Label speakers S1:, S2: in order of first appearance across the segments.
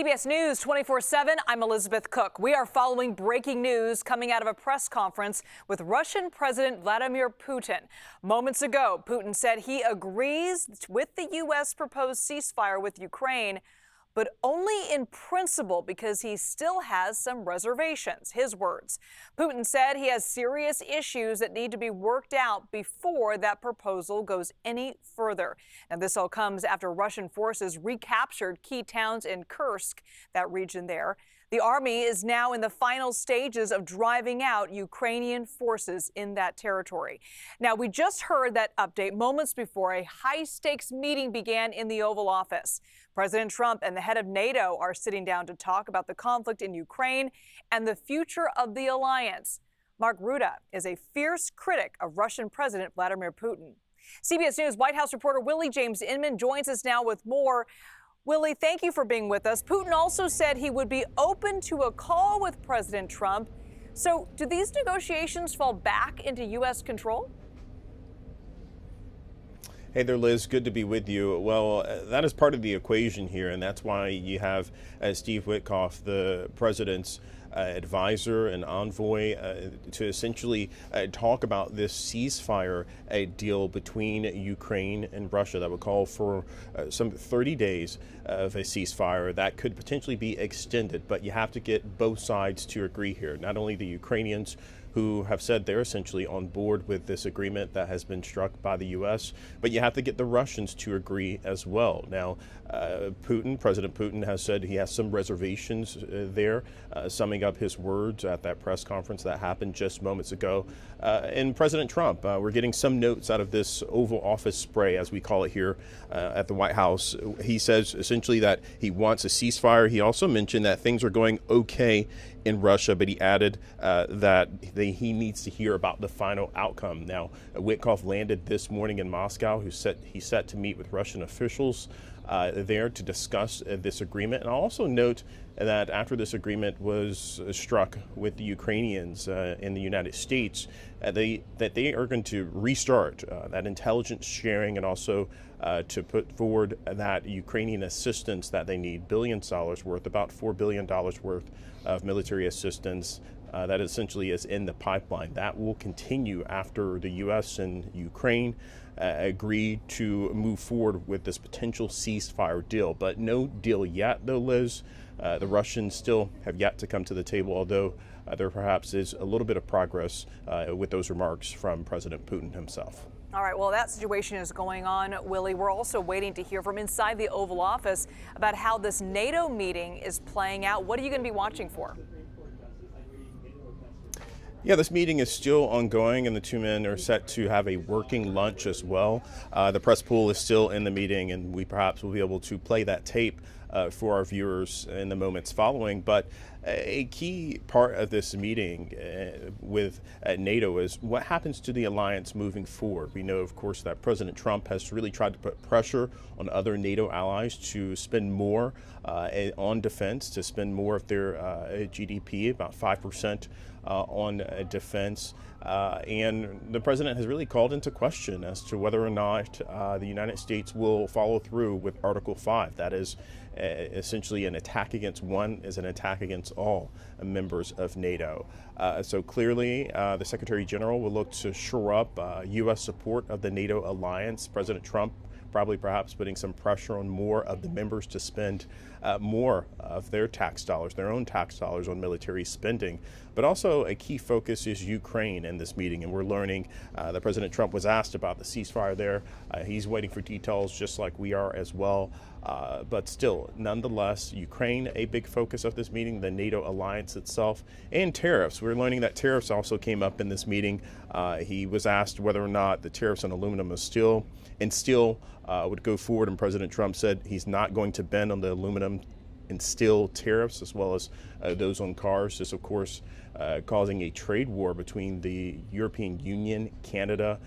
S1: CBS News 24/7, I'm Elizabeth Cook. We are following breaking news coming out of a press conference with Russian President Vladimir Putin. Moments ago, Putin said he agrees with the U.S. proposed ceasefire with Ukraine, but only in principle because he still has some reservations. His words. Putin said he has serious issues that need to be worked out before that proposal goes any further. And this all comes after Russian forces recaptured key towns in Kursk, that region there. The army is now in the final stages of driving out Ukrainian forces in that territory. Now, we just heard that update moments before a high-stakes meeting began in the Oval Office. President Trump and the head of NATO are sitting down to talk about the conflict in Ukraine and the future of the alliance. Mark Ruda is a fierce critic of Russian President Vladimir Putin. CBS News White House reporter Willie James Inman joins us now with more. Willie, thank you for being with us. Putin also said he would be open to a call with President Trump. So do these negotiations fall back into U.S. control?
S2: Hey there, Liz. Good to be with you. Well, that is part of the equation here, and that's why you have Steve Witkoff, the president's advisor and envoy, to essentially talk about this ceasefire deal between Ukraine and Russia that would call for some 30 days of a ceasefire that could potentially be extended. But you have to get both sides to agree here, not only the Ukrainians, who have said they're essentially on board with this agreement that has been struck by the U.S., but you have to get the Russians to agree as well. Now, President Putin has said he has some reservations there, summing up his words at that press conference that happened just moments ago. And President Trump, we're getting some notes out of this Oval Office spray, as we call it here at the White House. He says essentially that he wants a ceasefire. He also mentioned that things are going okay in Russia, but he added that he needs to hear about the final outcome. Now, Witkoff landed this morning in Moscow. He's set to meet with Russian officials there to discuss this agreement. And I'll also note that after this agreement was struck with the Ukrainians in the United States, that they are going to restart that intelligence sharing and also to put forward that Ukrainian assistance that they need, billions of dollars worth, about $4 billion worth of military assistance that essentially is in the pipeline. That will continue after the U.S. and Ukraine agree to move forward with this potential ceasefire deal. But no deal yet, though, Liz. The Russians still have yet to come to the table, although there perhaps is a little bit of progress with those remarks from President Putin himself.
S1: All right, well, that situation is going on, Willie. We're also waiting to hear from inside the Oval Office about how this NATO meeting is playing out. What are you going to be watching for?
S2: Yeah, this meeting is still ongoing, and the two men are set to have a working lunch as well. The press pool is still in the meeting, and we perhaps will be able to play that tape for our viewers in the moments following. But a key part of this meeting with NATO is what happens to the alliance moving forward. We know, of course, that President Trump has really tried to put pressure on other NATO allies to spend more on defense, to spend more of their GDP, about 5% on defense. And the president has really called into question as to whether or not the United States will follow through with Article 5. That is essentially an attack against one is an attack against all members of NATO. So clearly, the Secretary General will look to shore up U.S. support of the NATO alliance. President Trump probably perhaps putting some pressure on more of the members to spend more of their tax dollars, their own tax dollars, on military spending. But also a key focus is Ukraine in this meeting, and we're learning that President Trump was asked about the ceasefire there. He's waiting for details just like we are as well. But still, nonetheless, Ukraine, a big focus of this meeting, the NATO alliance itself, and tariffs. We're learning that tariffs also came up in this meeting. He was asked whether or not the tariffs on aluminum and steel would go forward, and President Trump said he's not going to bend on the aluminum and steel tariffs, as well as those on cars. This, of course, causing a trade war between the European Union, Canada,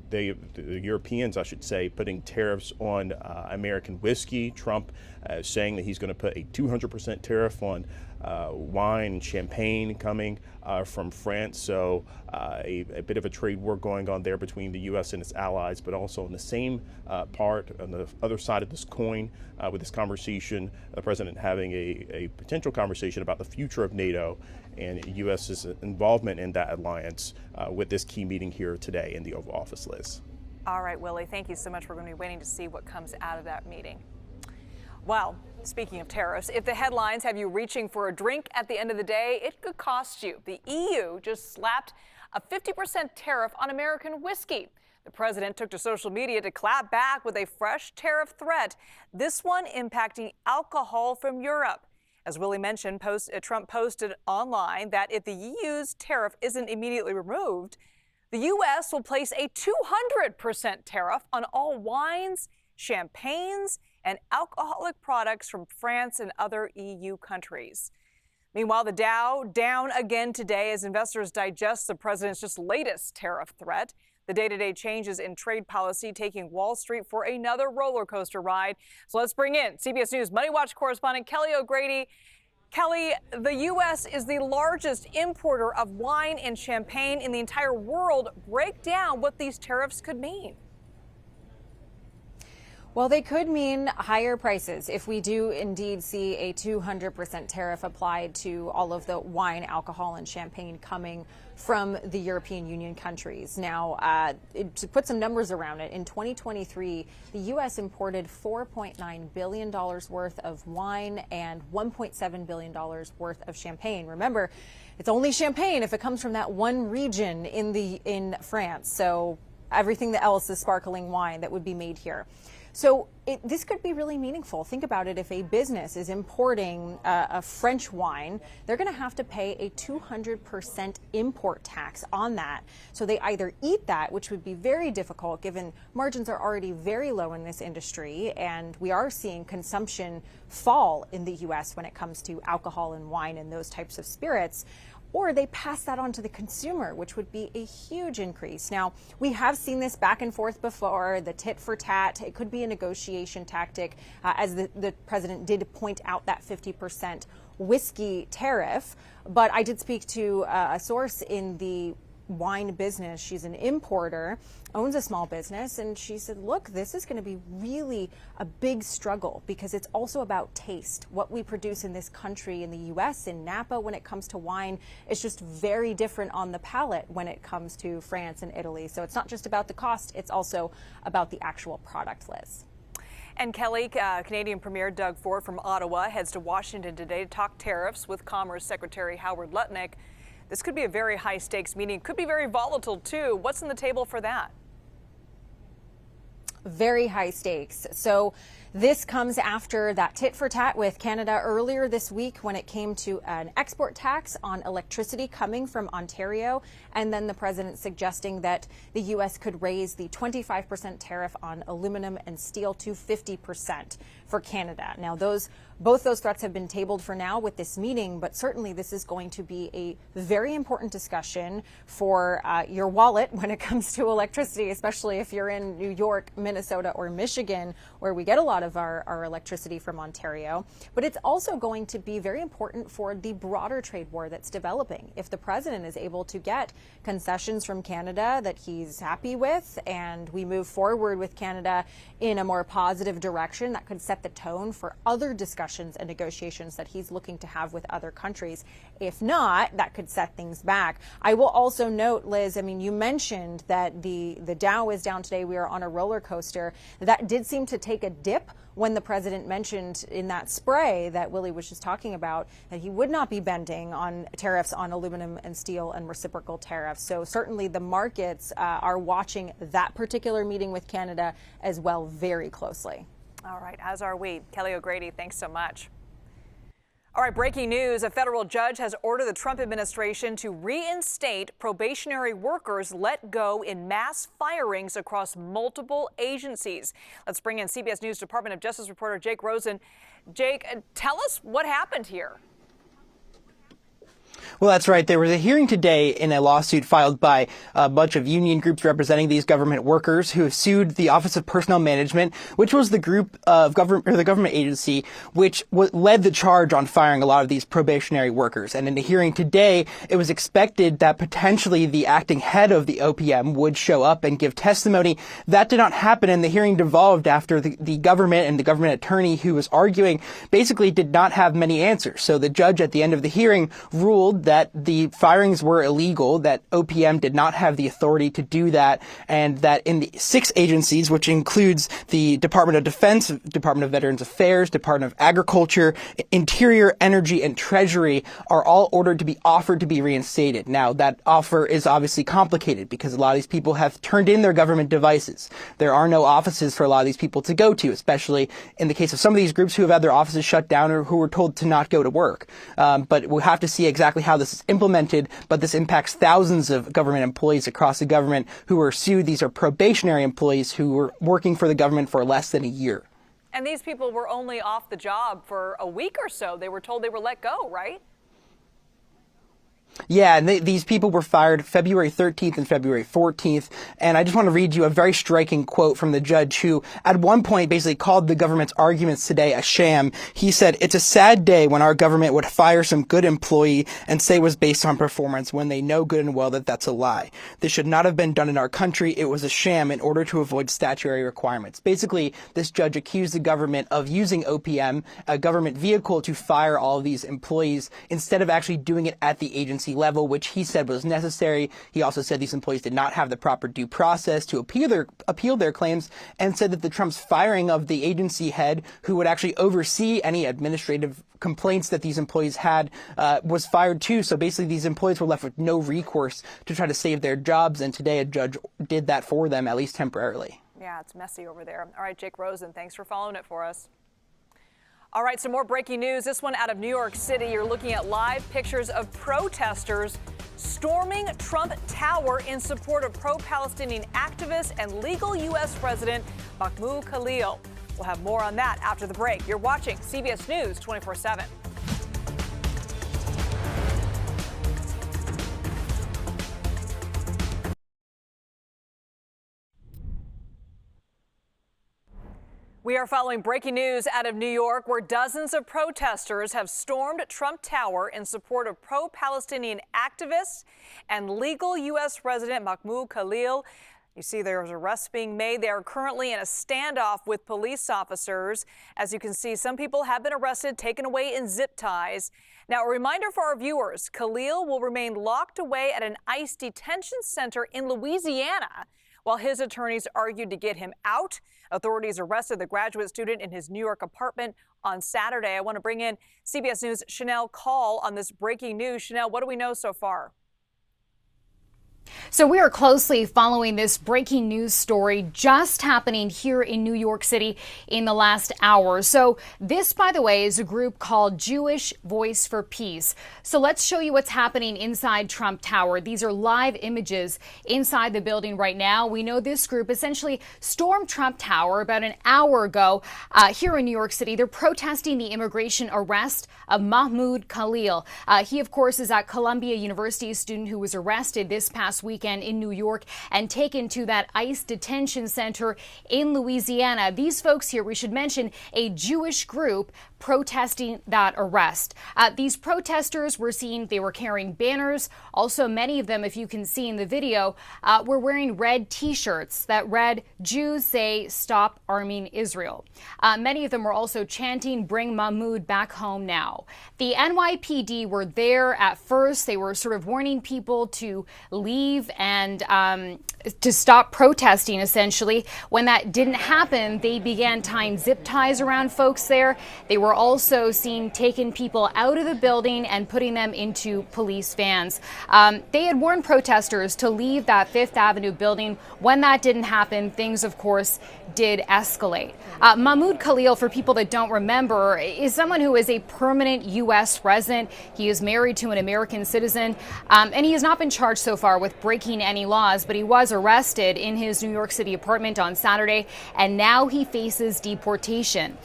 S2: the Europeans, I should say, putting tariffs on American whiskey. Trump saying that he's going to put a 200% tariff on wine, champagne coming from France. So a bit of a trade war going on there between the U.S. and its allies, but also on the same part, on the other side of this coin, with this conversation, the president having a potential conversation about the future of NATO and U.S.'s involvement in that alliance with this key meeting here today in the Oval Office, Liz.
S1: All right, Willie, thank you so much. We're going to be waiting to see what comes out of that meeting. Well, speaking of tariffs, if the headlines have you reaching for a drink at the end of the day, it could cost you. The EU just slapped a 50% tariff on American whiskey. The president took to social media to clap back with a fresh tariff threat, this one impacting alcohol from Europe. As Willie mentioned, Trump posted online that if the EU's tariff isn't immediately removed, the U.S. will place a 200% tariff on all wines, champagnes, and alcoholic products from France and other EU countries. Meanwhile, the Dow down again today as investors digest the president's just latest tariff threat. The day-to-day changes in trade policy taking Wall Street for another roller coaster ride. So let's bring in CBS News Money Watch correspondent Kelly O'Grady. Kelly, the U.S. is the largest importer of wine and champagne in the entire world. Break down what these tariffs could mean.
S3: Well, they could mean higher prices if we do indeed see a 200% tariff applied to all of the wine, alcohol, and champagne coming from the European Union countries. Now, to put some numbers around it, in 2023, the U.S. imported $4.9 billion worth of wine and $1.7 billion worth of champagne. Remember, it's only champagne if it comes from that one region in France. So everything else is sparkling wine that would be made here. So this could be really meaningful. Think about it. If a business is importing a French wine, they're going to have to pay a 200% import tax on that. So they either eat that, which would be very difficult given margins are already very low in this industry, and we are seeing consumption fall in the U.S. when it comes to alcohol and wine and those types of spirits. Or they pass that on to the consumer, which would be a huge increase. Now, we have seen this back and forth before, the tit for tat. It could be a negotiation tactic, as the president did point out that 50% whiskey tariff. But I did speak to a source in the wine business. She's an importer, owns a small business, and she said, look, this is going to be really a big struggle because it's also about taste. What we produce in this country, in the U.S., in Napa, when it comes to wine, is just very different on the palate when it comes to France and Italy. So it's not just about the cost, it's also about the actual product, Liz.
S1: And Kelly, Canadian Premier Doug Ford from Ottawa heads to Washington today to talk tariffs with Commerce Secretary Howard Lutnick. This could be a very high-stakes meeting. Could be very volatile, too. What's on the table for that?
S3: Very high stakes. So this comes after that tit for tat with Canada earlier this week when it came to an export tax on electricity coming from Ontario, and then the president suggesting that the U.S. could raise the 25% tariff on aluminum and steel to 50% for Canada. Now, both those threats have been tabled for now with this meeting, but certainly this is going to be a very important discussion for your wallet when it comes to electricity, especially if you're in New York, Minnesota, or Michigan, where we get a lot of our electricity from Ontario. But it's also going to be very important for the broader trade war that's developing. If the president is able to get concessions from Canada that he's happy with, and we move forward with Canada in a more positive direction, that could set the tone for other discussions and negotiations that he's looking to have with other countries. If not, that could set things back. I will also note, Liz, I mean, you mentioned that the Dow is down today. We are on a roller coaster. That did seem to take a dip when the president mentioned in that spray that Willie was just talking about that he would not be bending on tariffs on aluminum and steel and reciprocal tariffs. So certainly the markets are watching that particular meeting with Canada as well very closely.
S1: All right, as are we. Kelly O'Grady, thanks so much. All right, breaking news. A federal judge has ordered the Trump administration to reinstate probationary workers let go in mass firings across multiple agencies. Let's bring in CBS News Department of Justice reporter Jake Rosen. Jake, tell us what happened here.
S4: Well, that's right. There was a hearing today in a lawsuit filed by a bunch of union groups representing these government workers who have sued the Office of Personnel Management, which was the group of government or the government agency which led the charge on firing a lot of these probationary workers. And in the hearing today, it was expected that potentially the acting head of the OPM would show up and give testimony. That did not happen, and the hearing devolved after the government and the government attorney who was arguing basically did not have many answers. So the judge at the end of the hearing ruled that the firings were illegal, that OPM did not have the authority to do that, and that in the 6 agencies, which includes the Department of Defense, Department of Veterans Affairs, Department of Agriculture, Interior, Energy, and Treasury, are all ordered to be offered to be reinstated. Now, that offer is obviously complicated because a lot of these people have turned in their government devices. There are no offices for a lot of these people to go to, especially in the case of some of these groups who have had their offices shut down or who were told to not go to work. But we'll have to see exactly how this is implemented, but this impacts thousands of government employees across the government who were sued. These are probationary employees who were working for the government for less than a year.
S1: And these people were only off the job for a week or so. They were told they were let go, right?
S4: Yeah, and these people were fired February 13th and February 14th. And I just want to read you a very striking quote from the judge who at one point basically called the government's arguments today a sham. He said, "It's a sad day when our government would fire some good employee and say it was based on performance when they know good and well that that's a lie. This should not have been done in our country. It was a sham in order to avoid statutory requirements." Basically, this judge accused the government of using OPM, a government vehicle, to fire all of these employees instead of actually doing it at the agency level, which he said was necessary. He also said these employees did not have the proper due process to appeal their claims, and said that the Trump's firing of the agency head who would actually oversee any administrative complaints that these employees had was fired too. So basically these employees were left with no recourse to try to save their jobs, and today a judge did that for them, at least temporarily.
S1: Yeah, it's messy over there. All right, Jake Rosen, thanks for following it for us. All right, some more breaking news. This one out of New York City. You're looking at live pictures of protesters storming Trump Tower in support of pro-Palestinian activist and legal U.S. resident Mahmoud Khalil. We'll have more on that after the break. You're watching CBS News 24/7. We are following breaking news out of New York, where dozens of protesters have stormed Trump Tower in support of pro-Palestinian activists and legal U.S. resident Mahmoud Khalil. You see there's arrests being made. They are currently in a standoff with police officers. As you can see, some people have been arrested, taken away in zip ties. Now, a reminder for our viewers, Khalil will remain locked away at an ICE detention center in Louisiana while his attorneys argued to get him out. Authorities arrested the graduate student in his New York apartment on Saturday. I want to bring in CBS News' Chanel Call on this breaking news. Chanel, what do we know so far?
S5: So we are closely following this breaking news story just happening here in New York City in the last hour. So this, by the way, is a group called Jewish Voice for Peace. So let's show you what's happening inside Trump Tower. These are live images inside the building right now. We know this group essentially stormed Trump Tower about an hour ago here in New York City. They're protesting the immigration arrest of Mahmoud Khalil. He, of course, is at Columbia University, a student who was arrested this past weekend in New York and taken to that ICE detention center in Louisiana. These folks here, we should mention, a Jewish group protesting that arrest. These protesters were seen, they were carrying banners. Also, many of them, if you can see in the video, were wearing red T-shirts that read, "Jews say stop arming Israel." Many of them were also chanting, "Bring Mahmoud back home now." The NYPD were there at first. They were sort of warning people to leave and to stop protesting, essentially. When that didn't happen, they began tying zip ties around folks there. They were also seen taking people out of the building and putting them into police vans. They had warned protesters to leave that Fifth Avenue building. When that didn't happen, things, of course, did escalate. Mahmoud Khalil, for people that don't remember, is someone who is a permanent U.S. resident. He is married to an American citizen, and he has not been charged so far with of breaking any laws, but he was arrested in his New York City apartment on Saturday, and now he faces deportation.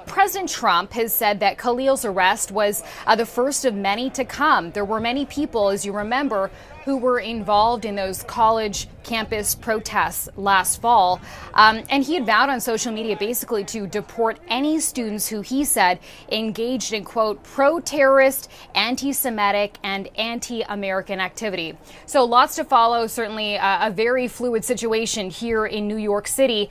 S5: President Trump has said that Khalil's arrest was the first of many to come. There were many people, as you remember, who were involved in those college campus protests last fall. And he had vowed on social media basically to deport any students who he said engaged in, quote, pro-terrorist, anti-Semitic, and anti-American activity. So lots to follow, certainly a very fluid situation here in New York City.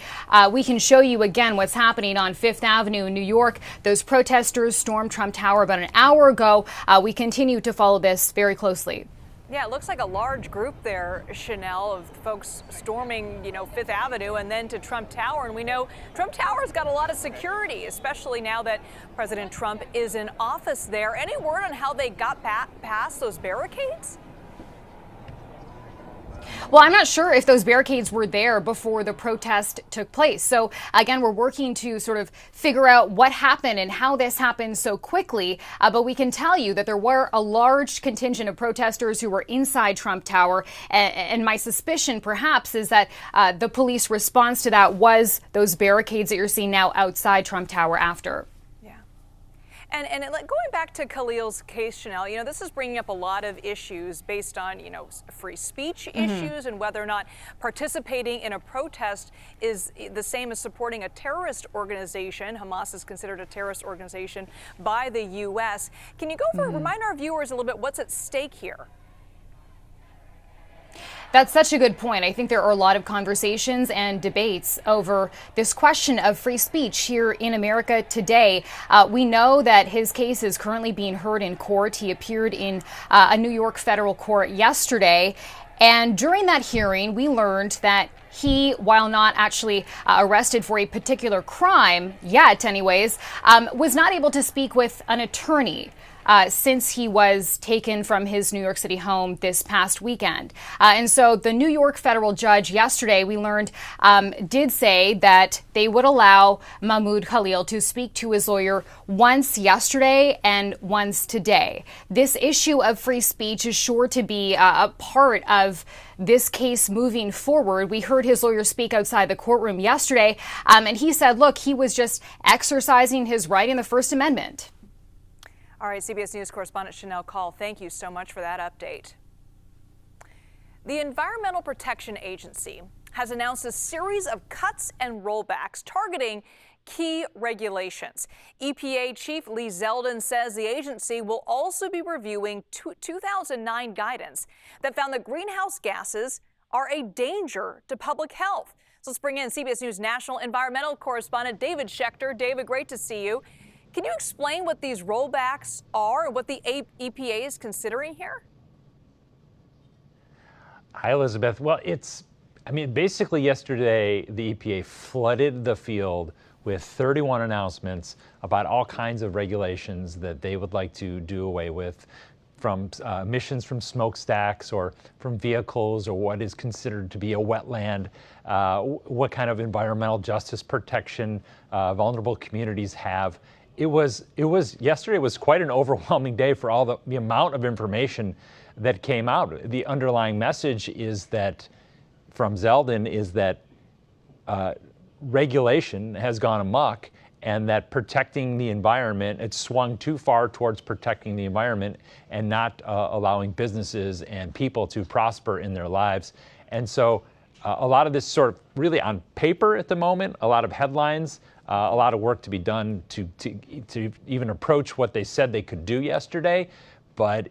S5: We can show you again what's happening on Fifth Avenue in New York. Those protesters stormed Trump Tower about an hour ago. We continue to follow this very closely.
S1: Yeah, it looks like a large group there, Chanel, of folks storming, Fifth Avenue and then to Trump Tower. And we know Trump Tower's got a lot of security, especially now that President Trump is in office there. Any word on how they got past those barricades?
S5: Well, I'm not sure if those barricades were there before the protest took place. So again, we're working to sort of figure out what happened and how this happened so quickly. But we can tell you that there were a large contingent of protesters who were inside Trump Tower. And my suspicion perhaps is that the police response to that was those barricades that you're seeing now outside Trump Tower after.
S1: And going back to Khalil's case, Chanel, this is bringing up a lot of issues based on, free speech issues and whether or not participating in a protest is the same as supporting a terrorist organization. Hamas is considered a terrorist organization by the U.S. Can you go over, remind our viewers a little bit what's at stake here?
S5: That's such a good point. I think there are a lot of conversations and debates over this question of free speech here in America today. We know that his case is currently being heard in court. He appeared in a New York federal court yesterday. And during that hearing, we learned that he, while not actually arrested for a particular crime yet anyways, was not able to speak with an attorney. Since he was taken from his New York City home this past weekend. And so the New York federal judge yesterday, we learned, did say that they would allow Mahmoud Khalil to speak to his lawyer once yesterday and once today. This issue of free speech is sure to be a part of this case moving forward. We heard his lawyer speak outside the courtroom yesterday, and he said, look, he was just exercising his right in the First Amendment.
S1: All right, CBS News correspondent Chanel Call, thank you so much for that update. The Environmental Protection Agency has announced a series of cuts and rollbacks targeting key regulations. EPA Chief Lee Zeldin says the agency will also be reviewing 2009 guidance that found that greenhouse gases are a danger to public health. So let's bring in CBS News national environmental correspondent David Schechter. David, great to see you. Can you explain what these rollbacks are and what the EPA is considering here?
S6: Hi, Elizabeth. Well, basically yesterday, the EPA flooded the field with 31 announcements about all kinds of regulations that they would like to do away with, from emissions from smokestacks or from vehicles, or what is considered to be a wetland, what kind of environmental justice protection vulnerable communities have. Yesterday was quite an overwhelming day for all the amount of information that came out. The underlying message is that, from Zeldin, is that regulation has gone amok, and that protecting the environment, it's swung too far towards protecting the environment and not allowing businesses and people to prosper in their lives. And so a lot of this sort of really on paper at the moment, a lot of headlines, a lot of work to be done to even approach what they said they could do yesterday. But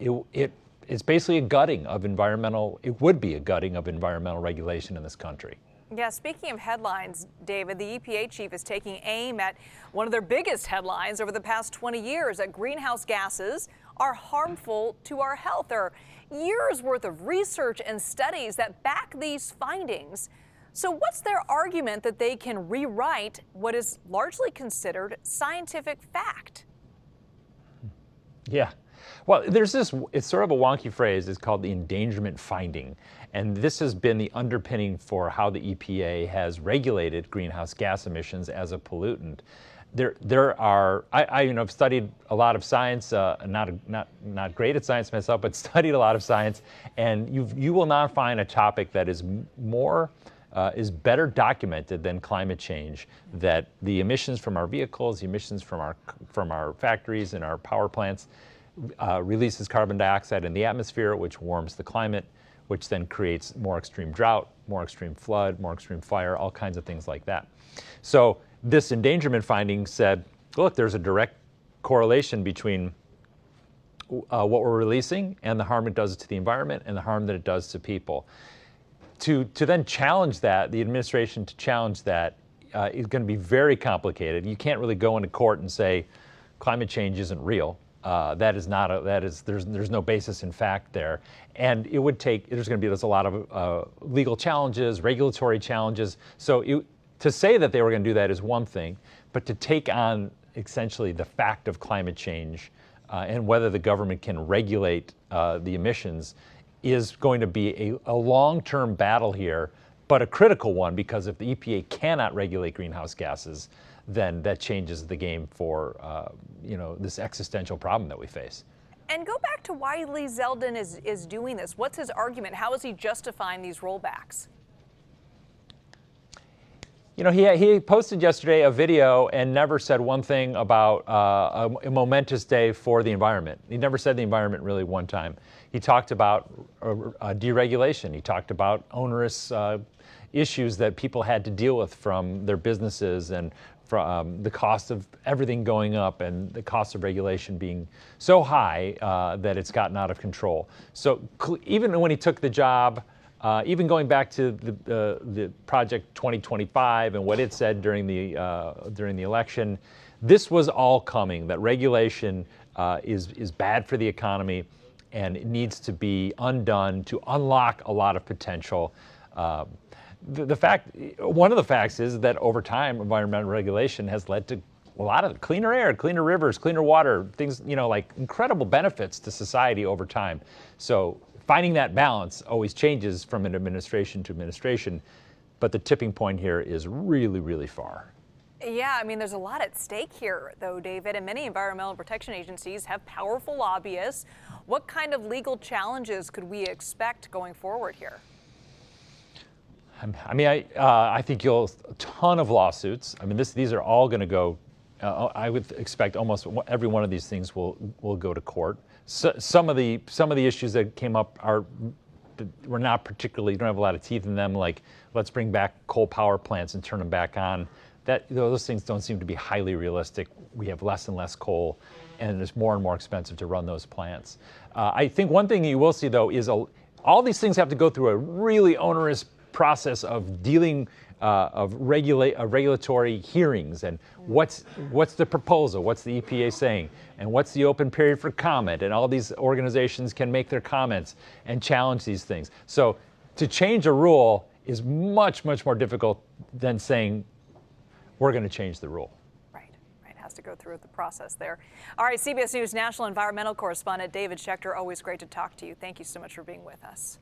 S6: it's basically a gutting of it would be a gutting of environmental regulation in this country.
S1: Yeah, speaking of headlines, David, the EPA chief is taking aim at one of their biggest headlines over the past 20 years, that greenhouse gases are harmful to our health. There are years worth of research and studies that back these findings. So what's their argument that they can rewrite what is largely considered scientific fact?
S6: Yeah. Well, there's it's sort of a wonky phrase. It's called the endangerment finding. And this has been the underpinning for how the EPA has regulated greenhouse gas emissions as a pollutant. there are, I've studied a lot of science, not great at science myself, but studied a lot of science, and you will not find a topic that is is better documented than climate change. That the emissions from our vehicles, the emissions from our factories and our power plants releases carbon dioxide in the atmosphere, which warms the climate, which then creates more extreme drought, more extreme flood, more extreme fire, all kinds of things like that. So this endangerment finding said, look, there's a direct correlation between what we're releasing and the harm it does to the environment and the harm that it does to people. To then challenge that, the administration to challenge that is going to be very complicated. You can't really go into court and say climate change isn't real. There's no basis in fact there. And it would take, there's a lot of legal challenges, regulatory challenges. So to say that they were going to do that is one thing, but to take on essentially the fact of climate change and whether the government can regulate the emissions is going to be a long-term battle here, but a critical one, because if the EPA cannot regulate greenhouse gases, then that changes the game for this existential problem that we face.
S1: And go back to why Lee Zeldin is doing this. What's his argument? How is he justifying these rollbacks?
S6: He posted yesterday a video and never said one thing about a momentous day for the environment. He never said the environment really one time. He talked about deregulation. He talked about onerous issues that people had to deal with from their businesses and from the cost of everything going up and the cost of regulation being so high that it's gotten out of control. So even when he took the job, even going back to the Project 2025 and what it said during the election, this was all coming. That regulation is bad for the economy, and it needs to be undone to unlock a lot of potential. One of the facts is that over time, environmental regulation has led to a lot of cleaner air, cleaner rivers, cleaner water, things, like incredible benefits to society over time. So finding that balance always changes from an administration to administration, but the tipping point here is really, really far.
S1: Yeah, there's a lot at stake here, though, David, and many environmental protection agencies have powerful lobbyists. What kind of legal challenges could we expect going forward here?
S6: I think a ton of lawsuits. These are all going to go. I would expect almost every one of these things will go to court. So, some of the issues that came up were not particularly, don't have a lot of teeth in them. Like, let's bring back coal power plants and turn them back on. Those things don't seem to be highly realistic. We have less and less coal, and it's more and more expensive to run those plants. I think one thing you will see, though, is all these things have to go through a really onerous process of dealing regulatory hearings, and what's the proposal, what's the EPA saying, and what's the open period for comment, and all these organizations can make their comments and challenge these things. So to change a rule is much, much more difficult than saying we're going to change the rule.
S1: Right. Has to go through the process there. All right, CBS News national environmental correspondent David Schechter, always great to talk to you. Thank you so much for being with us.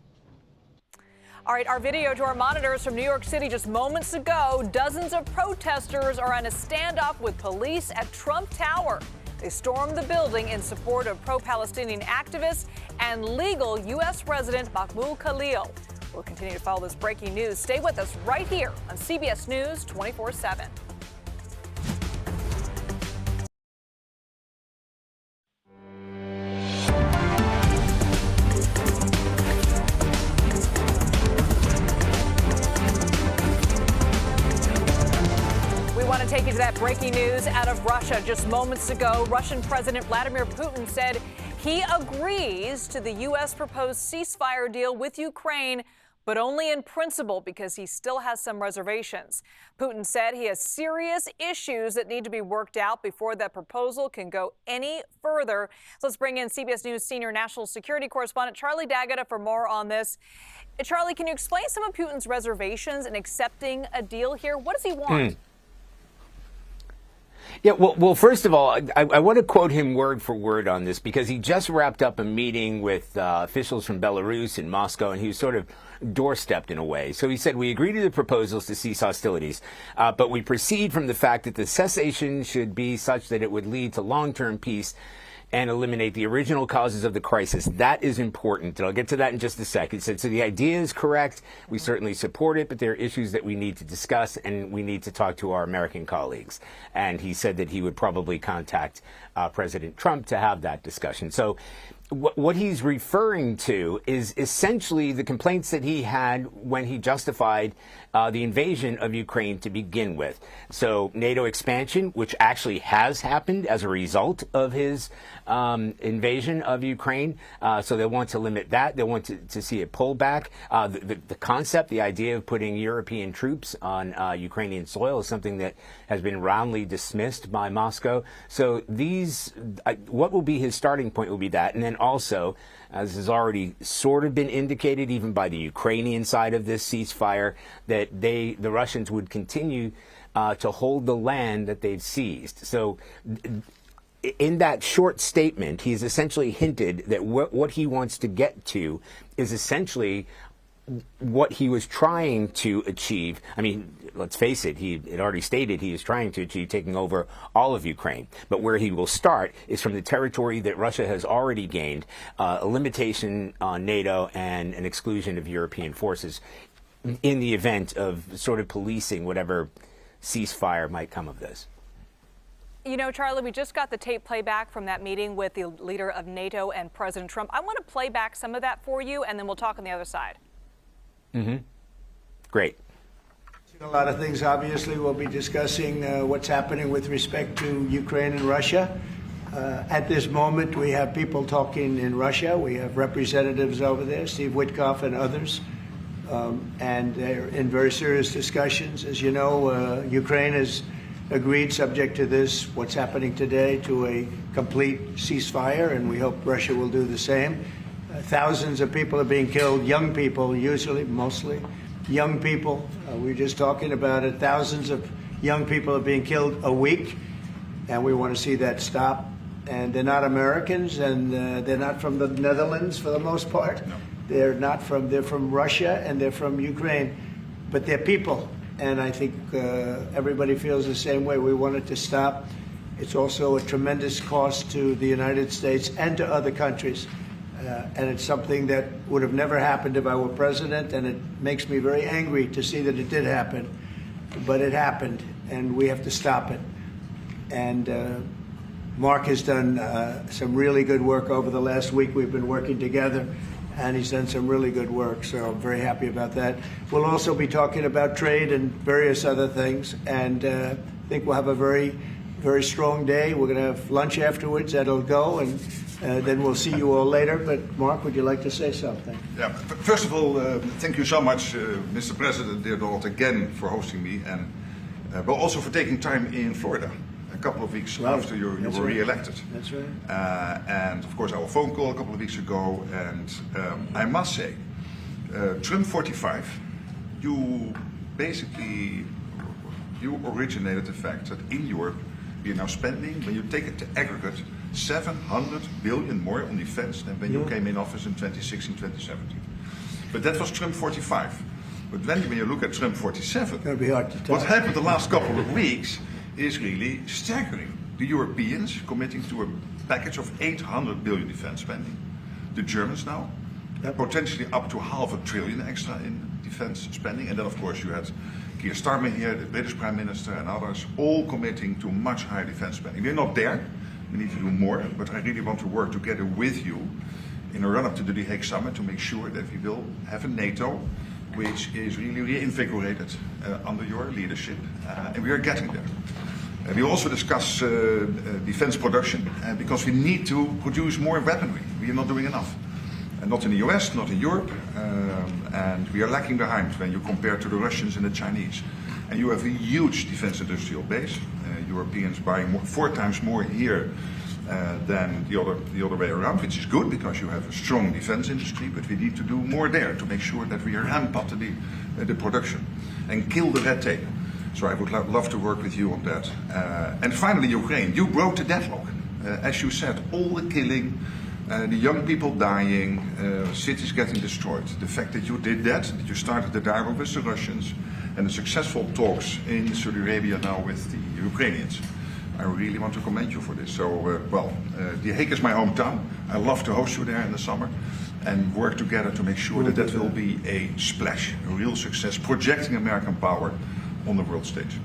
S1: All right, our video to our monitors from New York City just moments ago. Dozens of protesters are on a standoff with police at Trump Tower. They stormed the building in support of pro-Palestinian activists and legal U.S. resident Mahmoud Khalil. We'll continue to follow this breaking news. Stay with us right here on CBS News 24/7. Take you to that breaking news out of Russia. Just moments ago, Russian President Vladimir Putin said he agrees to the U.S. proposed ceasefire deal with Ukraine, but only in principle because he still has some reservations. Putin said he has serious issues that need to be worked out before that proposal can go any further. So let's bring in CBS News senior national security correspondent Charlie D'Agata for more on this. Charlie, can you explain some of Putin's reservations in accepting a deal here? What does he want?
S7: Yeah, well, first of all, I want to quote him word for word on this because he just wrapped up a meeting with officials from Belarus in Moscow, and he was sort of doorstepped in a way. So he said, we agree to the proposals to cease hostilities, but we proceed from the fact that the cessation should be such that it would lead to long-term peace and eliminate the original causes of the crisis. That is important. And I'll get to that in just a second. So the idea is correct. We certainly support it, but there are issues that we need to discuss, and we need to talk to our American colleagues. And he said that he would probably contact President Trump to have that discussion. So what he's referring to is essentially the complaints that he had when he justified the invasion of Ukraine to begin with. So NATO expansion, which actually has happened as a result of his invasion of Ukraine. So they want to limit that. They want to see a pullback. The concept, the idea of putting European troops on Ukrainian soil is something that has been roundly dismissed by Moscow. So what will be his starting point will be that. And then also, as has already sort of been indicated even by the Ukrainian side of this ceasefire, that the Russians would continue to hold the land that they've seized. So in that short statement, he's essentially hinted that what he wants to get to is essentially what he was trying to achieve. I mean, let's face it, he had already stated he is trying to achieve taking over all of Ukraine. But where he will start is from the territory that Russia has already gained, a limitation on NATO and an exclusion of European forces in the event of sort of policing whatever ceasefire might come of this.
S1: You know, Charlie, we just got the tape playback from that meeting with the leader of NATO and President Trump. I want to play back some of that for you, and then we'll talk on the other side.
S7: Mm-hmm. Great.
S8: A lot of things, obviously. We'll be discussing what's happening with respect to Ukraine and Russia. At this moment, we have people talking in Russia. We have representatives over there, Steve Witkoff and others. And they're in very serious discussions. As you know, Ukraine has agreed, subject to this, what's happening today, to a complete ceasefire, and we hope Russia will do the same. Thousands of people are being killed, young people, usually, mostly young people. We were just talking about it. Thousands of young people are being killed a week, and we want to see that stop. And they're not Americans, and they're not from the Netherlands for the most part. No. They're from Russia, and they're from Ukraine, but they're people. And I think everybody feels the same way. We want it to stop. It's also a tremendous cost to the United States and to other countries. And it's something that would have never happened if I were president, and it makes me very angry to see that it did happen. But it happened, and we have to stop it. And Mark has done some really good work over the last week. We've been working together, and he's done some really good work, so I'm very happy about that. We'll also be talking about trade and various other things, and I think we'll have a very, very strong day. We're going to have lunch afterwards. That'll go, and then we'll see you all later. But Mark, would you like to say something?
S9: Yeah. First of all, thank you so much, Mr. President, dear Donald, again for hosting me, and but also for taking time in Florida a couple of weeks after you were re-elected.
S8: That's right.
S9: And of course, our phone call a couple of weeks ago, and I must say, Trump 45, you originated the fact that in Europe we are now spending, when you take it to aggregate, 700 billion more on defense than when you came in office in 2016, 2017. But that was Trump 45. But when you look at Trump 47,
S8: It'll be hard to tell.
S9: what happened the last couple of weeks is really staggering. The Europeans committing to a package of 800 billion defense spending. The Germans now, potentially up to $500 billion extra in defense spending. And then, of course, you had Keir Starmer here, the British Prime Minister, and others, all committing to much higher defense spending. We're not there. We need to do more, but I really want to work together with you in a run-up to the The Hague Summit to make sure that we will have a NATO which is really reinvigorated under your leadership, and we are getting there. We also discuss defense production, because we need to produce more weaponry. We are not doing enough. And not in the US, not in Europe, and we are lacking behind when you compare to the Russians and the Chinese. And you have a huge defense industrial base. Europeans buying 4 times more here than the other way around, which is good because you have a strong defense industry, but we need to do more there to make sure that we ramp up the production and kill the red tape. So I would love to work with you on that. And finally, Ukraine. You broke the deadlock. As you said, all the killing, the young people dying, cities getting destroyed. The fact that you did that you started the dialogue with the Russians, and the successful talks in Saudi Arabia now with the Ukrainians. I really want to commend you for this. So, The Hague is my hometown. I love to host you there in the summer and work together to make sure that will be a splash, a real success, projecting American power on the world stage.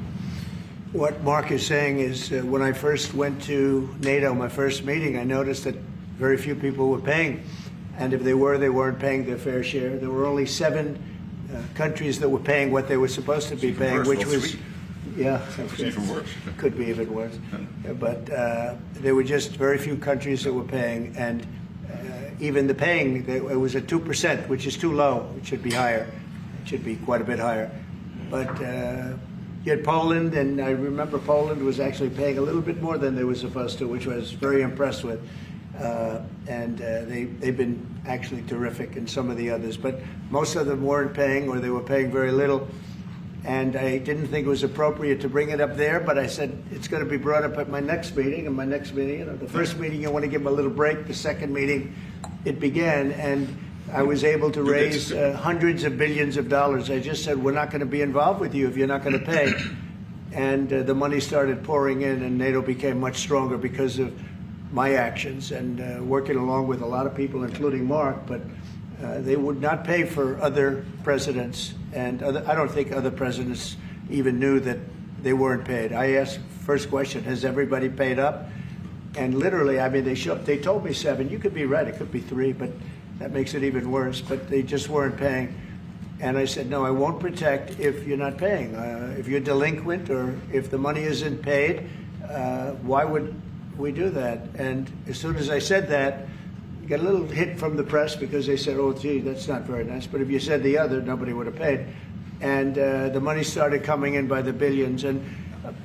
S8: What Mark is saying is when I first went to NATO, my first meeting, I noticed that very few people were paying. And if they were, they weren't paying their fair share. There were only 7 countries that were paying what they were supposed to be paying, which was... Yeah,
S9: it's even worse.
S8: Could be even worse. But there were just very few countries that were paying. And even the paying, it was at 2%, which is too low. It should be higher. It should be quite a bit higher. But... you had Poland, and I remember Poland was actually paying a little bit more than they were supposed to, which I was very impressed with. They've been actually terrific, and some of the others. But most of them weren't paying, or they were paying very little. And I didn't think it was appropriate to bring it up there, but I said it's going to be brought up at my next meeting. And my next meeting, the first meeting, you want to give them a little break. The second meeting, it began, and I was able to raise hundreds of billions of dollars. I just said, we're not going to be involved with you if you're not going to pay. And the money started pouring in, and NATO became much stronger because of my actions and working along with a lot of people, including Mark. But they would not pay for other presidents. And I don't think other presidents even knew that they weren't paid. I asked, first question, has everybody paid up? And literally, I mean, they told me 7. You could be right, it could be 3, but that makes it even worse, but they just weren't paying. And I said, no, I won't protect if you're not paying. If you're delinquent or if the money isn't paid, why would we do that? And as soon as I said that, I got a little hit from the press because they said, oh, gee, that's not very nice. But if you said the other, nobody would have paid. And the money started coming in by the billions. And,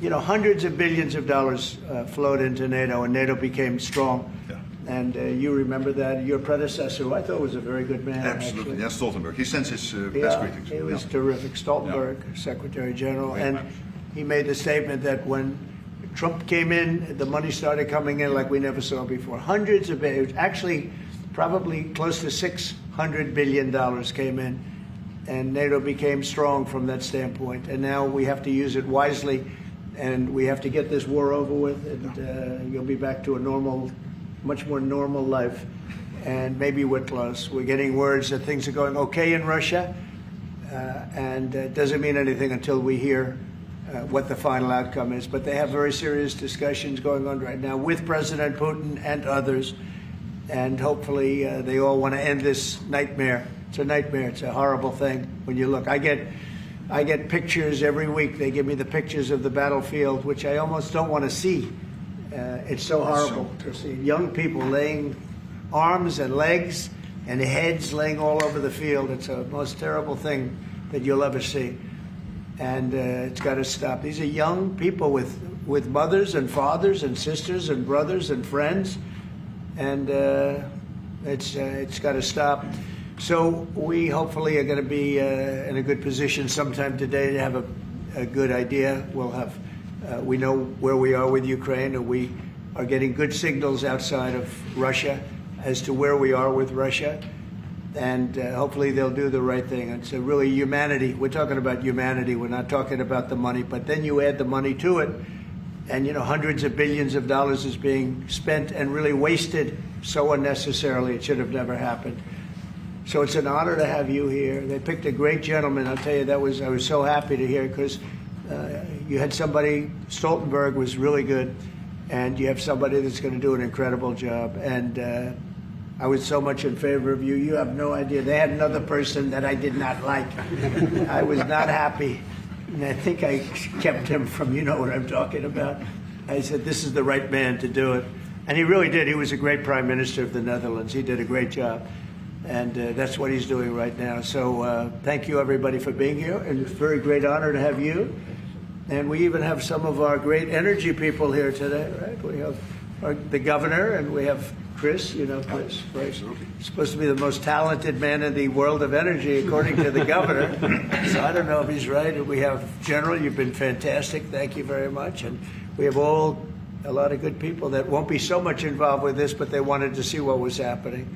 S8: hundreds of billions of dollars flowed into NATO, and NATO became strong. Yeah. And you remember that. Your predecessor, who I thought was a very good man.
S9: Absolutely.
S8: Actually.
S9: Yeah, Stoltenberg. He sends his best greetings.
S8: He was terrific. Stoltenberg, Secretary General. And he made the statement that when Trump came in, the money started coming in like we never saw before. Hundreds of billions. Actually, probably close to $600 billion came in. And NATO became strong from that standpoint. And now we have to use it wisely. And we have to get this war over with. And you'll be back to a much more normal life, and maybe we're close. We're getting words that things are going okay in Russia, and it doesn't mean anything until we hear what the final outcome is. But they have very serious discussions going on right now with President Putin and others, and hopefully they all want to end this nightmare. It's a nightmare. It's a horrible thing when you look. I get pictures every week. They give me the pictures of the battlefield, which I almost don't want to see. It's so horrible to see young people laying arms and legs and heads laying all over the field. It's the most terrible thing that you'll ever see. And it's got to stop. These are young people with mothers and fathers and sisters and brothers and friends. And it's got to stop. So we hopefully are going to be in a good position sometime today to have a good idea. We'll have... we know where we are with Ukraine, and we are getting good signals outside of Russia as to where we are with Russia. And hopefully they'll do the right thing. It's really humanity. We're talking about humanity. We're not talking about the money. But then you add the money to it, and, hundreds of billions of dollars is being spent and really wasted so unnecessarily. It should have never happened. So it's an honor to have you here. They picked a great gentleman. I'll tell you, I was so happy to hear, because you had somebody, Stoltenberg was really good, and you have somebody that's going to do an incredible job. And I was so much in favor of you. You have no idea. They had another person that I did not like. I was not happy. And I think I kept him from, you know what I'm talking about. I said, this is the right man to do it. And he really did. He was a great prime minister of the Netherlands. He did a great job. And that's what he's doing right now. So thank you, everybody, for being here. And it's a very great honor to have you. And we even have some of our great energy people here today, right? We have the governor, and we have Chris, you know Chris, right? Supposed to be the most talented man in the world of energy, according to the governor. So I don't know if he's right. And we have General, you've been fantastic. Thank you very much. And we have a lot of good people that won't be so much involved with this, but they wanted to see what was happening.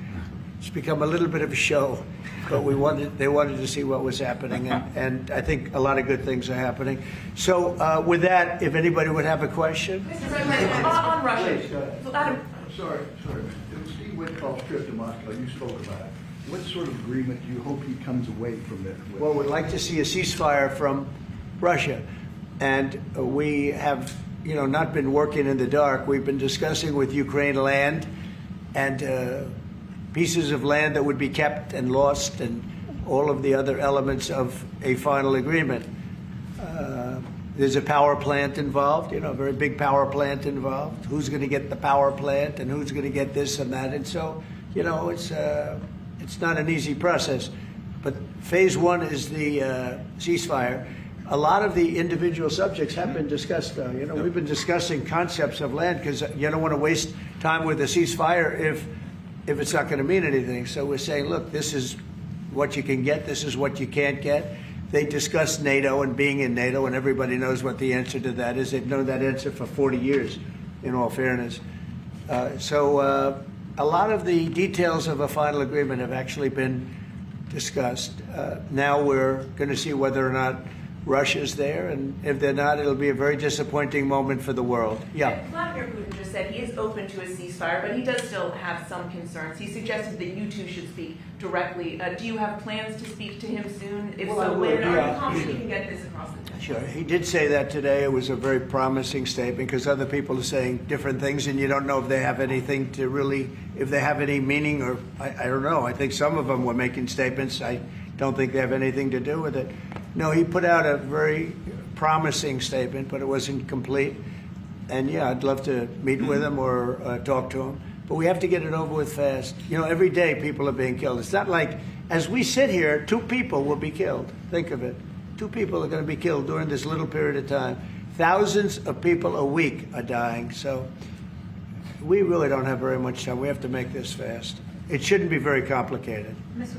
S8: It's become a little bit of a show, but they wanted to see what was happening, and I think a lot of good things are happening. So with that, if anybody would have a question.
S10: Mr. President, on Russia.
S11: Sorry. It was Steve Witkoff's trip to Moscow. You spoke about it. What sort of agreement do you hope he comes away from it with?
S8: Well, we'd like to see a ceasefire from Russia, and we have, not been working in the dark. We've been discussing with Ukraine land and pieces of land that would be kept and lost, and all of the other elements of a final agreement. There's a power plant involved, a very big power plant involved. Who's going to get the power plant, and who's going to get this and that? And so, it's not an easy process. But phase one is the ceasefire. A lot of the individual subjects have been discussed, though. We've been discussing concepts of land because you don't want to waste time with a ceasefire if it's not going to mean anything. So we're saying, look, this is what you can get. This is what you can't get. They discussed NATO and being in NATO, and everybody knows what the answer to that is. They've known that answer for 40 years, in all fairness. So a lot of the details of a final agreement have actually been discussed. Now we're going to see whether or not Russia's there, and if they're not, it'll be a very disappointing moment for the world. Yeah.
S10: Vladimir Putin just said he is open to a ceasefire, but he does still have some concerns. He suggested that you two should speak directly. Do you have plans to speak to him soon? If so, when are you confident you can get this across the table?
S8: Sure. He did say that today. It was a very promising statement because other people are saying different things, and you don't know if they have anything to really, if they have any meaning, or I don't know. I think some of them were making statements. I don't think they have anything to do with it. No, he put out a very promising statement, but it wasn't complete. And yeah, I'd love to meet with him or talk to him. But we have to get it over with fast. Every day people are being killed. It's not like, as we sit here, 2 people will be killed. Think of it. 2 people are going to be killed during this little period of time. Thousands of people a week are dying. So we really don't have very much time. We have to make this fast. It shouldn't be very complicated.
S12: Thank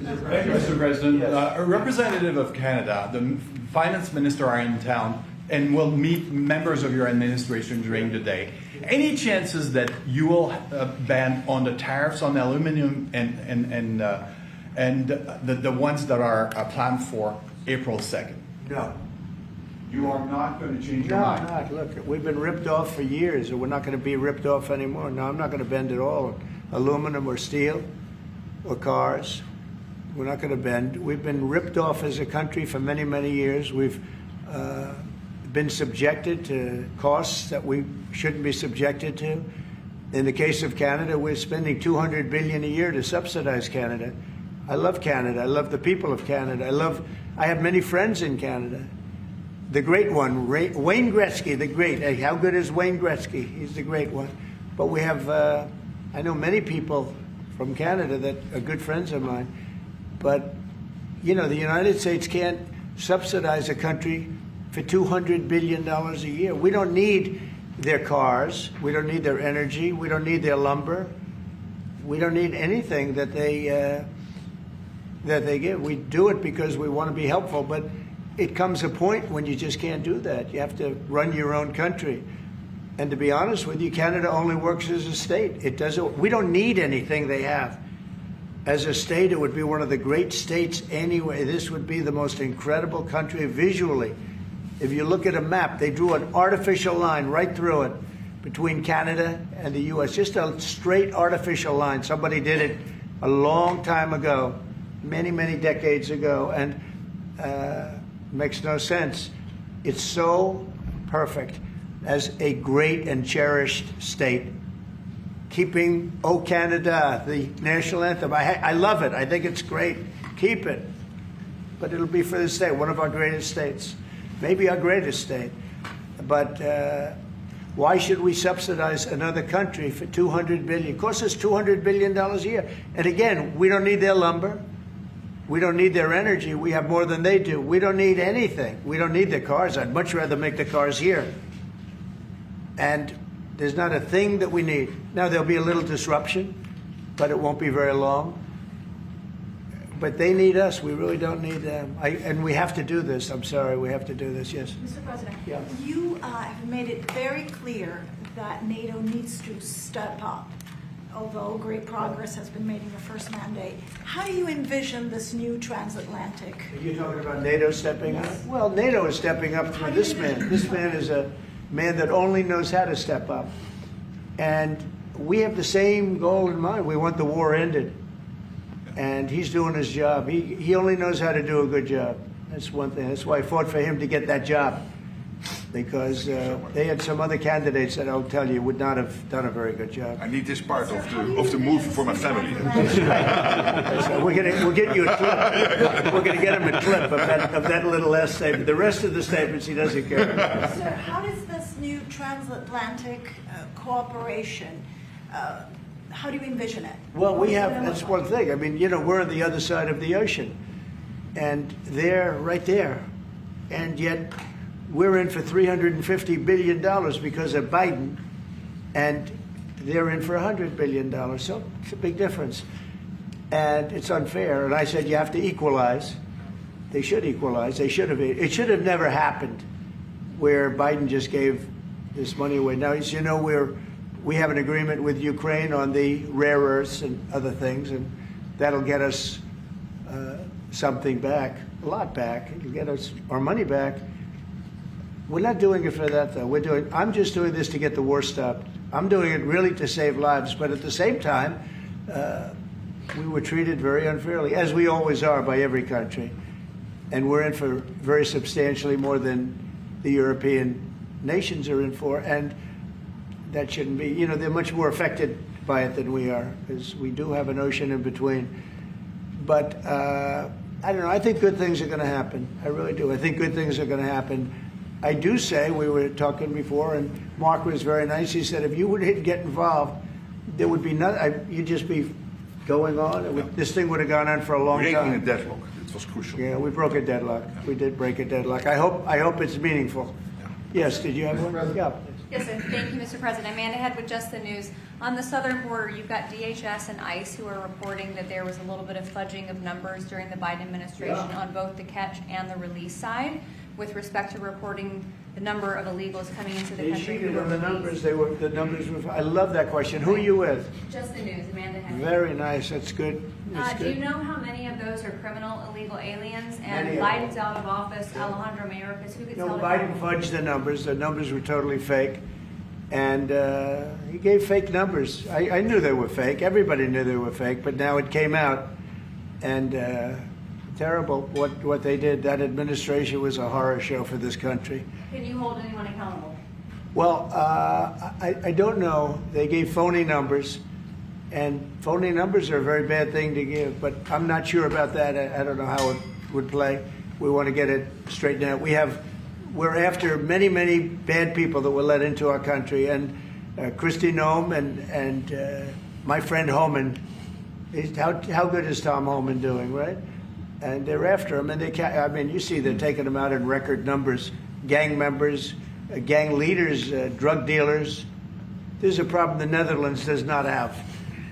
S12: you, Mr. President. Yes. A representative of Canada, the finance minister, are in town and will meet members of your administration during the day. Any chances that you will ban on the tariffs on aluminum and the ones that are planned for April 2nd?
S8: No.
S12: You are not going to change your mind?
S8: No, I'm not. Look, we've been ripped off for years, and we're not going to be ripped off anymore. No, I'm not going to bend at all. Aluminum or steel or cars. We're not going to bend. We've been ripped off as a country for many, many years. We've been subjected to costs that we shouldn't be subjected to. In the case of Canada, we're spending $200 billion a year to subsidize Canada. I love Canada. I love the people of Canada. I have many friends in Canada. The great one, Wayne Gretzky, the great. Hey, how good is Wayne Gretzky? He's the great one. But we have, I know many people from Canada that are good friends of mine. But, the United States can't subsidize a country for $200 billion a year. We don't need their cars. We don't need their energy. We don't need their lumber. We don't need anything that they give. We do it because we want to be helpful, but it comes a point when you just can't do that. You have to run your own country. And to be honest with you, Canada only works as a state. We don't need anything they have. As a state, it would be one of the great states anyway. This would be the most incredible country visually. If you look at a map, they drew an artificial line right through it between Canada and the U.S., just a straight artificial line. Somebody did it a long time ago, many, many decades ago, and it makes no sense. It's so perfect as a great and cherished state. Keeping "O Canada," the national anthem. I love it. I think it's great. Keep it. But it'll be for the state, one of our greatest states. Maybe our greatest state. But why should we subsidize another country for $200 billion? It costs us $200 billion a year. And again, we don't need their lumber. We don't need their energy. We have more than they do. We don't need anything. We don't need their cars. I'd much rather make the cars here. And There's not a thing that we need. Now, there'll be a little disruption, but it won't be very long. But they need us. We really don't need them. And we have to do this. I'm sorry, we have to do this. Yes.
S13: Mr. President,
S8: yeah.
S13: You have made it very clear that NATO needs to step up, although great progress has been made in your first mandate. How do you envision this new transatlantic?
S8: Are you talking about NATO stepping up? Well, NATO is stepping up through this man. This man is a man that only knows how to step up. And we have the same goal in mind. We want the war ended. And he's doing his job. He only knows how to do a good job. That's one thing. That's why I fought for him to get that job. Because they had some other candidates that I'll tell you would not have done a very good job.
S9: I need this part of the movie for my family.
S8: We'll get you a clip. We're going to get him a clip of that little last statement. The rest of the statements he doesn't care.
S13: Sir, how does this new transatlantic cooperation, how do you envision it?
S8: Well, that's one thing. I mean, we're on the other side of the ocean. And they're right there. And yet we're in for $350 billion because of Biden. And they're in for $100 billion. So it's a big difference. And it's unfair. And I said, you have to equalize. They should equalize. They should have. It should have never happened where Biden just gave this money away. Now, as you know, we have an agreement with Ukraine on the rare earths and other things, and that'll get us something back, a lot back. It'll get us our money back. We're not doing it for that, though. I'm just doing this to get the war stopped. I'm doing it really to save lives, but at the same time, we were treated very unfairly, as we always are by every country. And we're in for very substantially more than the European nations are in for, and that shouldn't be. They're much more affected by it than we are, because we do have an ocean in between. But I don't know. I think good things are going to happen. I really do. I think good things are going to happen. I do say, we were talking before, and Mark was very nice. He said, if you didn't get involved, there would be nothing. You'd just be going on. This thing would have gone on for a long time.
S9: Breaking a deadlock. It was crucial.
S8: Yeah, we broke a deadlock. We did break a deadlock. I hope it's meaningful. Yes, did you have one? Yeah.
S14: Yes, sir. Thank you, Mr. President. Amanda Head with Just the News. On the southern border, you've got DHS and ICE who are reporting that there was a little bit of fudging of numbers during the Biden administration on both the catch and the release side with respect to reporting the number of illegals coming into the country.
S8: They cheated on the numbers. The numbers were. I love that question. Who are you with?
S14: Just the News, Amanda Head.
S8: Very nice. That's good.
S14: Do you know how many of those are criminal illegal aliens? And Biden's out of office. Alejandro Mayorkas, who gets held
S8: Biden fudged the numbers. The numbers were totally fake. And he gave fake numbers. I knew they were fake. Everybody knew they were fake. But now it came out. And terrible what they did. That administration was a horror show for this country.
S14: Can you hold anyone accountable?
S8: Well, I don't know. They gave phony numbers. And phony numbers are a very bad thing to give. But I'm not sure about that. I don't know how it would play. We want to get it straightened out. We're after many, many bad people that were let into our country. And Kristi Noem and my friend Homan. How good is Tom Homan doing, right? And they're after him. And you see they're taking him out in record numbers. Gang members, gang leaders, drug dealers. There's a problem the Netherlands does not have.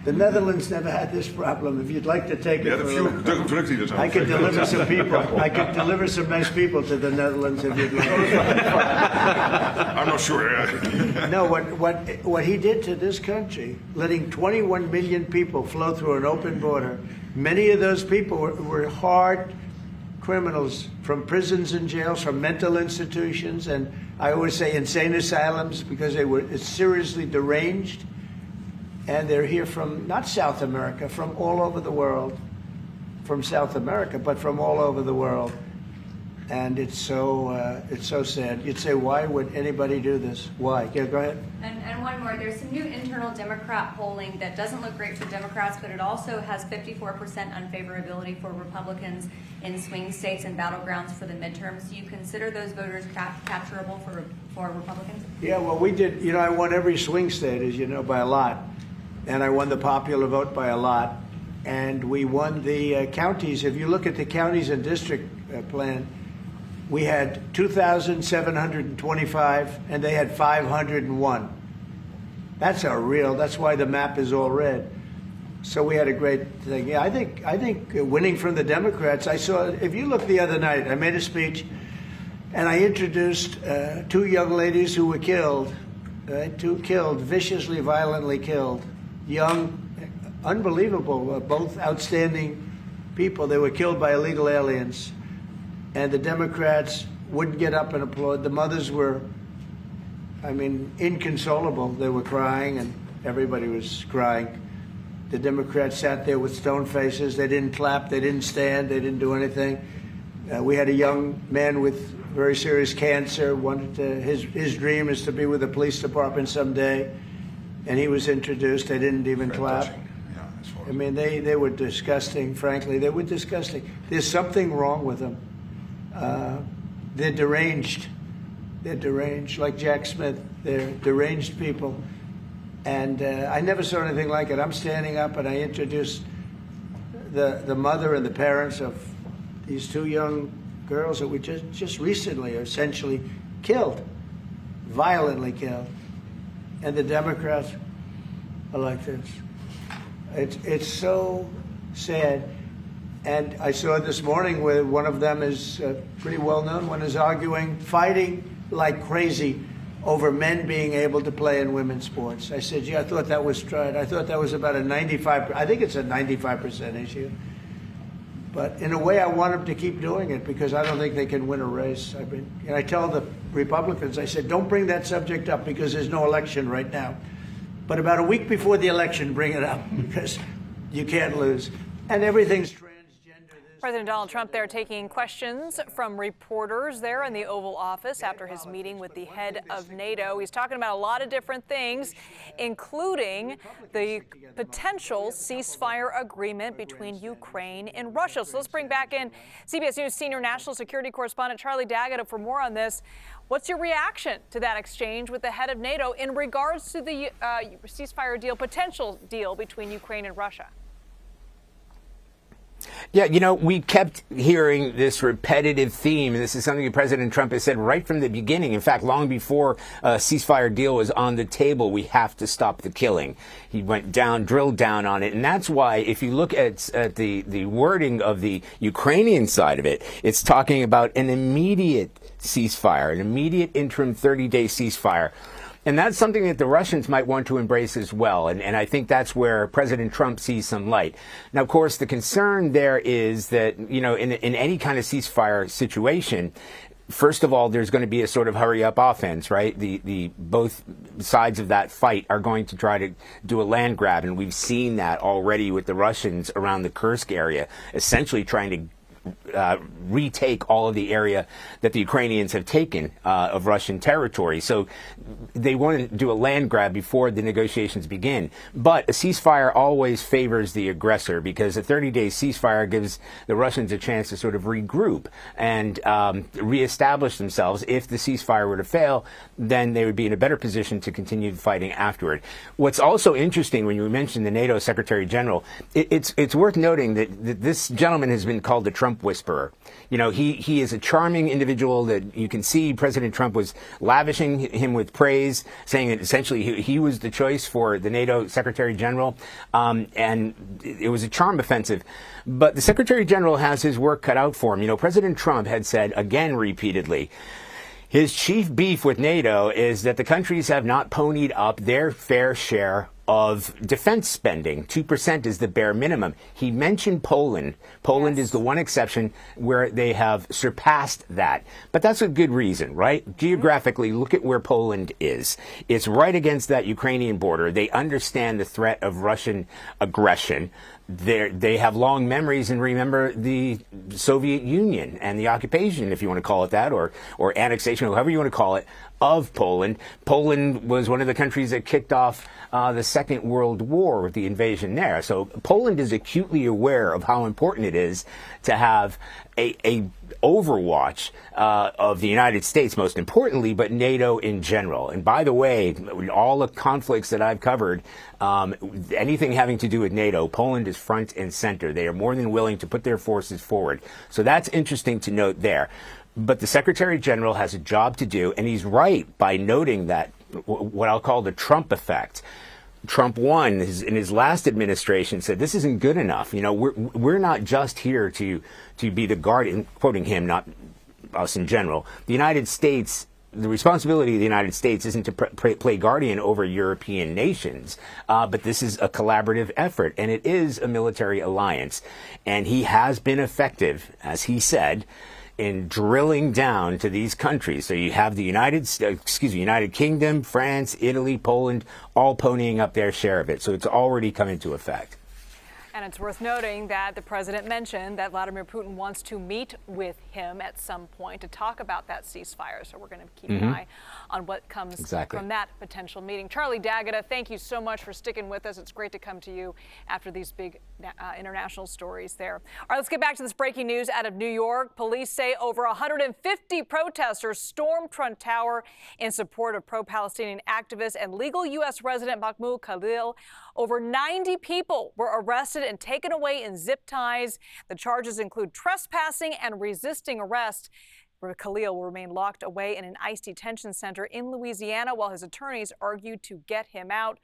S8: The Netherlands never had this problem. If you'd like to take it, I could deliver some people. I could deliver some nice people to the Netherlands if you'd like.
S9: I'm not sure.
S8: No, what he did to this country, letting 21 million people flow through an open border. Many of those people were hard criminals from prisons and jails, from mental institutions, and I always say insane asylums because they were seriously deranged. And they're here from, not South America, from all over the world. From South America, but from all over the world. And it's so sad. You'd say, why would anybody do this? Why? Yeah, go ahead.
S14: And one more. There's some new internal Democrat polling that doesn't look great for Democrats, but it also has 54% unfavorability for Republicans in swing states and battlegrounds for the midterms. Do you consider those voters capturable for Republicans?
S8: Yeah, well, we did. I won every swing state, as you know, by a lot. And I won the popular vote by a lot. And we won the counties. If you look at the counties and district plan, we had 2,725, and they had 501. That's why the map is all red. So we had a great thing. Yeah, I think winning from the Democrats, if you look the other night, I made a speech and I introduced two young ladies who were killed, viciously, violently killed, young, unbelievable, both outstanding people. They were killed by illegal aliens. And the Democrats wouldn't get up and applaud. The mothers were, inconsolable. They were crying and everybody was crying. The Democrats sat there with stone faces. They didn't clap. They didn't stand. They didn't do anything. We had a young man with very serious cancer. His dream is to be with the police department someday. And he was introduced. They didn't even clap. They were disgusting, frankly. They were disgusting. There's something wrong with them. They're deranged. They're deranged, like Jack Smith. They're deranged people. And I never saw anything like it. I'm standing up and I introduce the mother and the parents of these two young girls that we just recently essentially killed, violently killed. And the Democrats are like this. It's so sad. And I saw this morning where one of them is pretty well known, one is fighting like crazy over men being able to play in women's sports. I said, I thought that was tried. I thought that was about I think it's a 95% issue. But in a way, I want them to keep doing it because I don't think they can win a race. And I tell the Republicans, I said, don't bring that subject up because there's no election right now. But about a week before the election, bring it up because you can't lose. And everything's transgender.
S1: President Donald Trump there taking questions from reporters there in the Oval Office after his meeting with the head of NATO. He's talking about a lot of different things, including the potential ceasefire agreement between Ukraine and Russia. So let's bring back in CBS News senior national security correspondent Charlie D'Agata for more on this. What's your reaction to that exchange with the head of NATO in regards to the ceasefire deal, potential deal between Ukraine and Russia?
S7: Yeah, we kept hearing this repetitive theme, and this is something that President Trump has said right from the beginning. In fact, long before a ceasefire deal was on the table, we have to stop the killing. He drilled down on it, and that's why if you look at the wording of the Ukrainian side of it, it's talking about an immediate ceasefire, an immediate interim 30-day ceasefire. And that's something that the Russians might want to embrace as well. And I think that's where President Trump sees some light. Now, of course, the concern there is that, in any kind of ceasefire situation, first of all, there's going to be a sort of hurry up offense, right? The both sides of that fight are going to try to do a land grab. And we've seen that already with the Russians around the Kursk area, essentially trying to retake all of the area that the Ukrainians have taken of Russian territory. So they want to do a land grab before the negotiations begin. But a ceasefire always favors the aggressor because a 30-day ceasefire gives the Russians a chance to sort of regroup and reestablish themselves. If the ceasefire were to fail, then they would be in a better position to continue fighting afterward. What's also interesting when you mentioned the NATO Secretary General, it's worth noting that this gentleman has been called the Trump whisperer. He is a charming individual that you can see President Trump was lavishing him with praise, saying that essentially he was the choice for the NATO Secretary General. And it was a charm offensive. But the Secretary General has his work cut out for him. President Trump had said again repeatedly, his chief beef with NATO is that the countries have not ponied up their fair share of defense spending. 2% is the bare minimum. He mentioned Poland. Poland is the one exception where they have surpassed that. But that's a good reason, right? Geographically, look at where Poland is. It's right against that Ukrainian border. They understand the threat of Russian aggression. They have long memories and remember the Soviet Union and the occupation, if you want to call it that, or annexation, however you want to call it, of Poland. Poland was one of the countries that kicked off the Second World War with the invasion there. So Poland is acutely aware of how important it is to have a overwatch of the United States, most importantly, but NATO in general. And by the way, all the conflicts that I've covered, anything having to do with NATO, Poland is front and center. They are more than willing to put their forces forward. So that's interesting to note there. But the Secretary General has a job to do, and he's right by noting that what I'll call the Trump effect. Trump won in his last administration, said this isn't good enough. You know, we're not just here to be the guardian, quoting him, not us in general. The United States, the responsibility of the United States isn't to play guardian over European nations, but this is a collaborative effort, and it is a military alliance. And he has been effective, as he said, in drilling down to these countries. So you have the United Kingdom, France, Italy, Poland, all ponying up their share of it. So it's already come into effect.
S1: And it's worth noting that the president mentioned that Vladimir Putin wants to meet with him at some point to talk about that ceasefire. So we're going to keep an eye on what comes from that potential meeting. Charlie D'Agata, thank you so much for sticking with us. It's great to come to you after these big international stories there. All right, let's get back to this breaking news out of New York. Police say over 150 protesters stormed Trump Tower in support of pro-Palestinian activist and legal U.S. resident Mahmoud Khalil. Over 90 people were arrested and taken away in zip ties. The charges include trespassing and resisting arrest. Khalil will remain locked away in an ICE detention center in Louisiana while his attorneys argue to get him out.